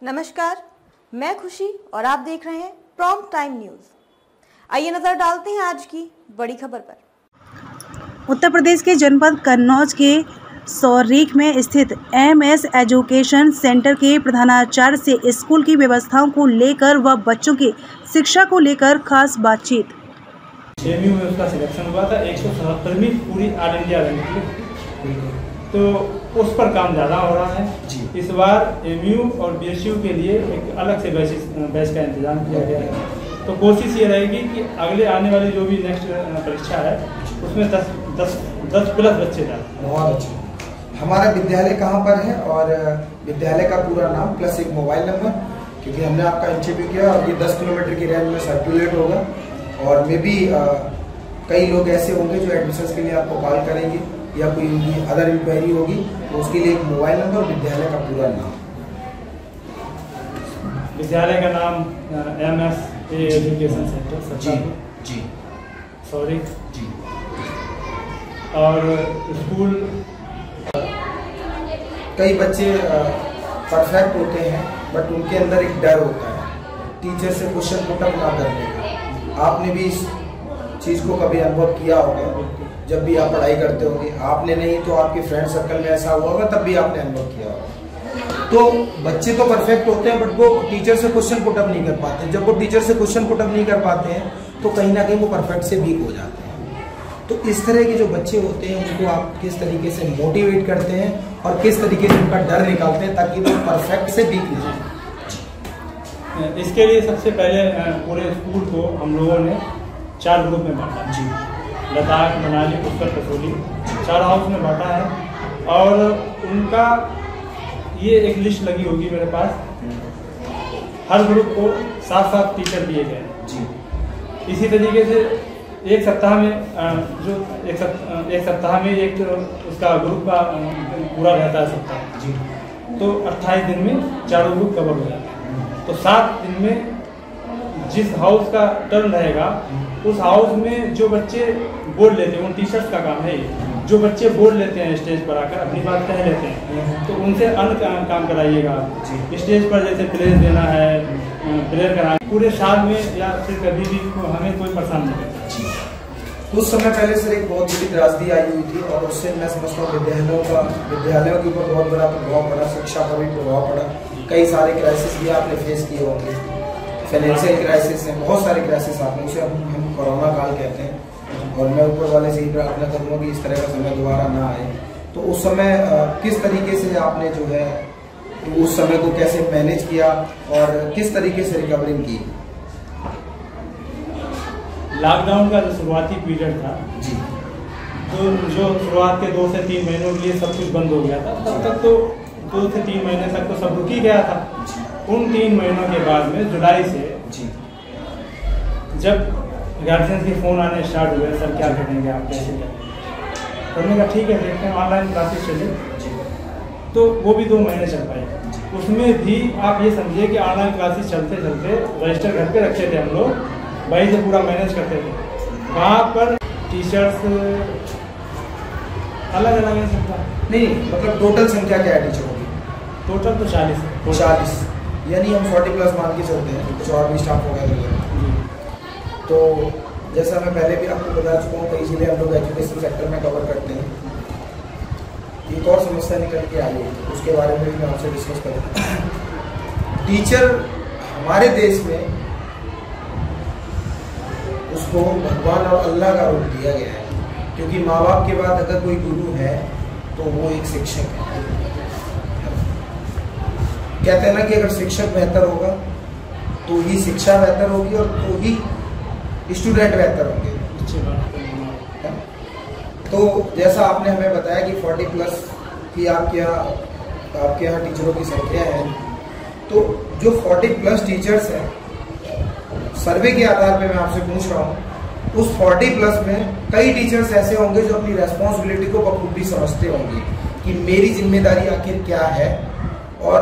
नमस्कार, मैं खुशी और आप देख रहे हैं प्रॉम्प्ट टाइम न्यूज़। आइए नजर डालते हैं आज की बड़ी खबर पर। उत्तर प्रदेश के जनपद कन्नौज के सौरीख में स्थित एमएस एजुकेशन सेंटर के प्रधानाचार्य से स्कूल की व्यवस्थाओं को लेकर व बच्चों की शिक्षा को लेकर खास बातचीत। एमयू में उसका सिलेक्शन हुआ था 177वीं पूरी ऑल इंडिया रैंक में, तो उस पर काम ज़्यादा हो रहा है। इस बार एमयू और बीएसयू के लिए एक अलग से बैच का इंतजाम किया गया है। तो कोशिश ये रहेगी कि अगले आने वाली जो भी नेक्स्ट परीक्षा है उसमें 10 प्लस बच्चे जाए। बहुत अच्छा। हमारा विद्यालय कहाँ पर है और विद्यालय का पूरा नाम प्लस एक मोबाइल नंबर, क्योंकि हमने आपका इंटरव्यू किया और ये 10 किलोमीटर की रेंज में सर्कुलेट होगा और मे भी कई लोग ऐसे होंगे जो एडमिशन के लिए आपको कॉल करेंगे या कोई उनकी अदर इंक्वायरी होगी, तो उसके लिए एक मोबाइल नंबर और विद्यालय का पूरा नाम। विद्यालय का नाम एमएस एजुकेशन सेंटर जी सॉरी जी। और स्कूल कई बच्चे परफेक्ट होते हैं बट उनके अंदर एक डर होता है टीचर से क्वेश्चन पुटअप ना करने का। आपने भी इस चीज़ को कभी अनुभव किया होगा जब भी आप पढ़ाई करते होंगे। आपने नहीं तो आपके फ्रेंड सर्कल में ऐसा हुआ होगा, तब भी आपने अनुभव किया होगा। तो बच्चे तो परफेक्ट होते हैं बट वो टीचर से क्वेश्चन पुटअप नहीं कर पाते। जब वो टीचर से क्वेश्चन पुटअप नहीं कर पाते हैं तो कहीं ना कहीं वो परफेक्ट से वीक हो जाते हैं। तो इस तरह के जो बच्चे होते हैं उनको आप किस तरीके से मोटिवेट करते हैं और किस तरीके से उनका डर निकालते हैं ताकि वो परफेक्ट से वीक नहीं जाए। इसके लिए सबसे पहले पूरे स्कूल को हम लोगों ने 4 ग्रुप में बांटा जी। लद्दाख, मनाली, उत्तर कसौली 4 हाउस में बांटा है और उनका ये एक लिस्ट लगी होगी मेरे पास। हर ग्रुप को 7 टीचर दिए गए जी। इसी तरीके से एक सप्ताह में एक सप्ताह में एक उसका ग्रुप का पूरा रहता है सप्ताह जी। तो 28 दिन में 4 ग्रुप कवर हो जाते हैं। तो 7 दिन में जिस हाउस का टर्न रहेगा उस हाउस में जो बच्चे बोल लेते हैं, उन टीचर्स का काम है जो बच्चे बोल लेते हैं स्टेज पर आकर अपनी बात कह लेते हैं, तो उनसे अन्य काम कराइएगा। स्टेज पर जैसे प्लेयर देना है, प्लेयर कराना पूरे साल में या फिर कभी भी हमें कोई परेशान नहीं करता। कुछ समय पहले सर एक बहुत बड़ी त्रासदी आई हुई थी और उससे मैं समझता हूँ विद्यालयों के ऊपर बहुत बड़ा प्रभाव पड़ा, शिक्षा पर भी प्रभाव पड़ा। कई सारे क्राइसिस भी आपने फेस किए होंगे, फाइनेंशियल क्राइसिस है, बहुत सारे क्राइसिस आपने, उसे हम कोरोना काल कहते हैं। और मैं ऊपर वाले से ही प्रार्थना करूँगा कि इस तरह का समय दोबारा ना आए। तो उस समय किस तरीके से आपने जो है उस समय को कैसे मैनेज किया और किस तरीके से रिकवरिंग की? लॉकडाउन का जो शुरुआती पीरियड था जी, तो जो शुरुआत के 2 से 3 महीनों के लिए सब कुछ बंद हो गया था, तब तक तो 2 से 3 महीने तक तो सब रुक ही गया था। उन 3 महीनों के बाद में जुलाई से जी जब गार्जियन के फ़ोन आने स्टार्ट हुए, सर क्या करेंगे आप, कैसे करेंगे, तो हमने कहा ठीक है देखते हैं ऑनलाइन क्लासेस चले। तो वो भी 2 महीने चल पाए। उसमें भी आप ये समझिए कि ऑनलाइन क्लासेस चलते चलते रजिस्टर घर पे रखे थे हम लोग, वहीं से पूरा मैनेज करते थे। वहाँ पर टीचर्स अलग अलग है सबका। नहीं, मतलब टोटल संख्या क्या है टीचरों की? टोटल तो 40, यानी हम 40 प्लस मान के चलते हैं, कुछ और भी स्टाफ वगैरह। तो जैसा मैं पहले भी आपको बता चुका हूँ, कई जिले हम लोग एजुकेशन सेक्टर में कवर करते हैं। एक और समस्या निकल के आई है, उसके बारे में भी मैं आपसे डिस्कस करूँगा। टीचर हमारे देश में उसको भगवान और अल्लाह का रूप दिया गया है, क्योंकि माँ बाप के बाद अगर कोई गुरु है तो वो एक शिक्षक है। कहते हैं ना कि अगर शिक्षक बेहतर होगा तो ही शिक्षा बेहतर होगी और तो ही स्टूडेंट बेहतर होंगे। तो जैसा आपने हमें बताया कि 40 प्लस की आपके यहाँ टीचरों की संख्या है, तो जो 40 प्लस टीचर्स हैं, सर्वे के आधार पे मैं आपसे पूछ रहा हूँ, उस 40 प्लस में कई टीचर्स ऐसे होंगे जो अपनी रेस्पॉन्सिबिलिटी को बखूबी समझते होंगे कि मेरी जिम्मेदारी आखिर क्या है। और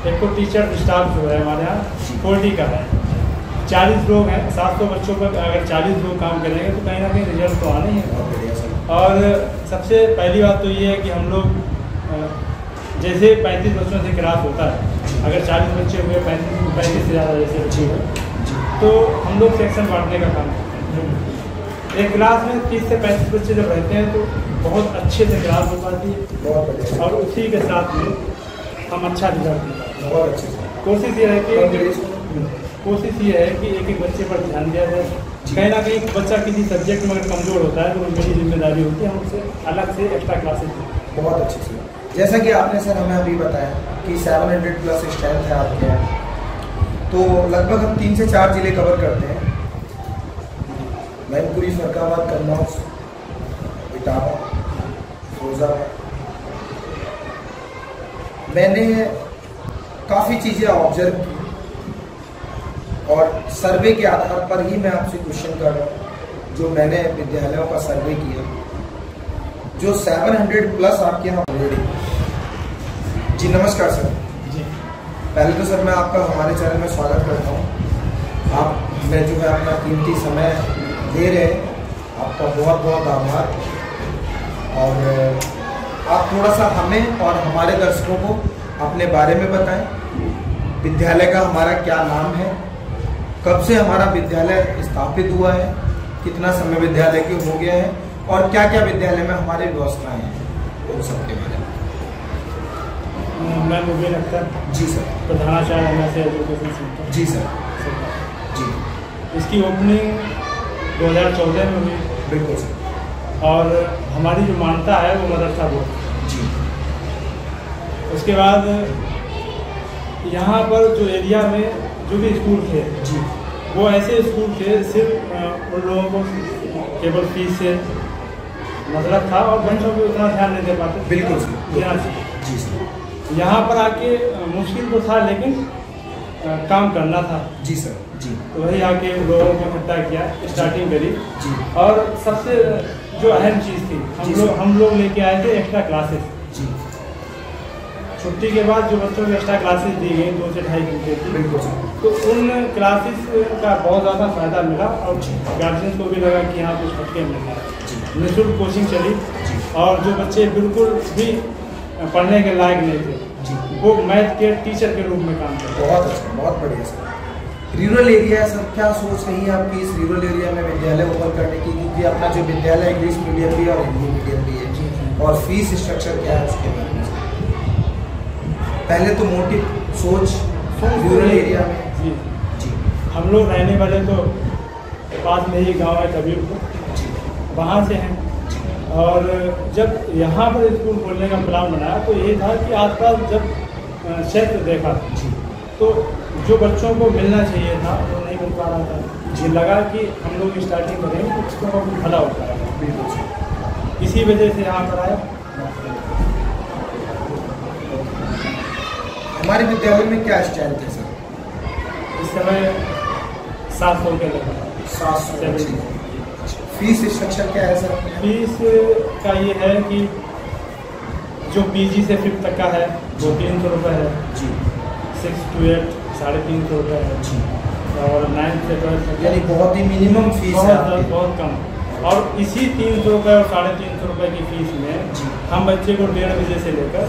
एक तो टीचर स्टाफ जो है हमारे यहाँ 40 का है, 40 लोग हैं, 700 बच्चों पर अगर 40 लोग काम करेंगे तो कहीं ना कहीं रिजल्ट तो आना ही है। और सबसे पहली बात तो ये है कि हम लोग जैसे 35 बच्चों से क्लास होता है अगर 40 बच्चे हुए 35 से ज़्यादा जैसे बच्चे हुए तो हम लोग सेक्शन बांटने का काम करते हैं। एक क्लास में 30 से 35 बच्चे जब रहते हैं तो बहुत अच्छे से क्लास हो पाती है और उसी के साथ में हम अच्छा रिजल्ट निकालते हैं। बहुत अच्छे से कोशिश ये है कि एक एक बच्चे पर ध्यान दिया जाए। कहीं ना कहीं बच्चा किसी सब्जेक्ट में अगर कमज़ोर होता है तो मेरी जिम्मेदारी होती है हम उसे अलग से एक्स्ट्रा क्लासेस दें। बहुत अच्छे से, जैसा कि आपने सर हमें अभी बताया कि 700 प्लस स्ट्रेंथ है आपके यहाँ, तो लगभग हम 3 से 4 जिले कवर करते हैं। मैनपुरी, फरक्काबाद, कन्नौज, इटावा, फिरोजाबाद। मैंने काफ़ी चीज़ें ऑब्जर्व की और सर्वे के आधार पर ही मैं आपसे क्वेश्चन कर रहा हूँ। जो मैंने विद्यालयों का सर्वे किया, जो 700 प्लस आपके यहाँ ऑलरेडी। जी नमस्कार सर। जी पहले तो सर मैं आपका हमारे चैनल में स्वागत करता हूँ। आप मैं जो है अपना कीमती समय दे रहे हैं, आपका बहुत बहुत आभार। और आप थोड़ा सा हमें और हमारे दर्शकों को अपने बारे में बताएं। विद्यालय का हमारा क्या नाम है, कब से हमारा विद्यालय स्थापित हुआ है, कितना समय विद्यालय के हो गया है और क्या क्या विद्यालय में हमारी व्यवस्थाएं हैं, उन सब के बारे में। मैं मुबीन अख्तर। जी सर। प्रधानाचार्य एमएस एजुकेशन सेंटर। जी सर। जी इसकी ओपनिंग 2014 में हुई। बिल्कुल सर। और हमारी जो मान्यता है वो मदरसा बोर्ड। जी। उसके बाद यहाँ पर जो एरिया में जो भी स्कूल थे जी, वो ऐसे स्कूल थे सिर्फ उन लोगों को केवल फीस से मतलब था और बच्चों को उतना ध्यान नहीं दे पाते। बिल्कुल सर। देना चाहिए। जी सर। यहाँ पर आके मुश्किल तो था लेकिन काम करना था। जी सर। जी। तो वही आके लोगों को इकट्ठा किया, स्टार्टिंग करी। जी। और सबसे जो अहम चीज़ थी हम लोग लेके आए थे एक्स्ट्रा क्लासेस। जी। छुट्टी के बाद जो बच्चों को एक्स्ट्रा क्लासेस दी गई 2 से 2.5 घंटे की, बिल्कुल सर। तो उन क्लासेस का बहुत ज़्यादा फायदा मिला और गार्जियन को भी लगा कि यहाँ कुछ हटके मिल रहा है। निःशुल्क कोचिंग चली और जो बच्चे बिल्कुल भी पढ़ने के लायक नहीं थे वो मैथ के टीचर के रूप में काम करते। बहुत अच्छा, बहुत बढ़िया सर। रूरल एरिया है सर, क्या सोच रही है आपकी इस रूरल एरिया में विद्यालय ओपन करने की, क्योंकि अपना जो विद्यालय इंग्लिश मीडियम भी और हिंदी मीडियम भी है, और फीस स्ट्रक्चर क्या है उसके बारे में? पहले तो मोटिव सोच रूरल एरिया में। जी जी। हम लोग रहने वाले तो पास में ही गांव है कबीरपुर, वहाँ से हैं। और जब यहाँ पर स्कूल खोलने का प्लान बनाया तो ये था कि आसपास जब क्षेत्र देखा तो जो बच्चों को मिलना चाहिए था वो नहीं मिल पा रहा था। जी लगा कि हम लोग स्टार्टिंग करेंगे तो उसको भला होता है। बिल्कुल इसी वजह से यहाँ पर आया। हमारे विद्यालय में क्या स्ट्रेंथ है सर? इस समय 700 के लगभग। 700। फीस स्ट्रक्चर क्या है सर? फीस का ये है कि जो पीजी से 5th तक का है वो 300 रुपये है जी। 6 to 8 350 रुपये है जी। और 9 से 12 तक यानी बहुत ही मिनिमम फीस है आपकी। बहुत कम। और इसी 300 रुपये और 350 रुपये की फीस में जी। हम बच्चे को 1:30 बजे से लेकर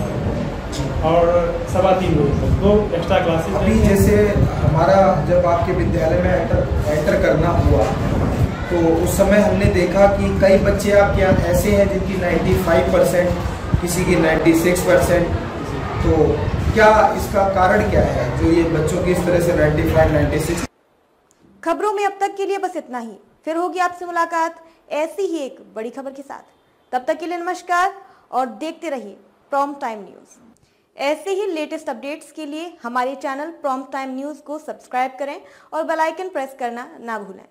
और 3:15 बजे तक 2 एक्स्ट्रा क्लासेस। अभी जैसे हमारा जब आपके विद्यालय में एंटर करना हुआ तो उस समय हमने देखा कि कई बच्चे आपके यहाँ ऐसे हैं जिनकी 95%, किसी की 96%। तो क्या इसका कारण क्या है जो ये बच्चों की इस तरह से 95-96? खबरों में अब तक के लिए बस इतना ही। फिर होगी आपसे मुलाकात ऐसी ही एक बड़ी खबर के साथ। तब तक के लिए नमस्कार और देखते रहिए प्रॉम्प्ट टाइम न्यूज। ऐसे ही लेटेस्ट अपडेट्स के लिए हमारे चैनल प्रॉम्प्ट टाइम न्यूज को सब्सक्राइब करें और बेल आइकन प्रेस करना ना भूलें।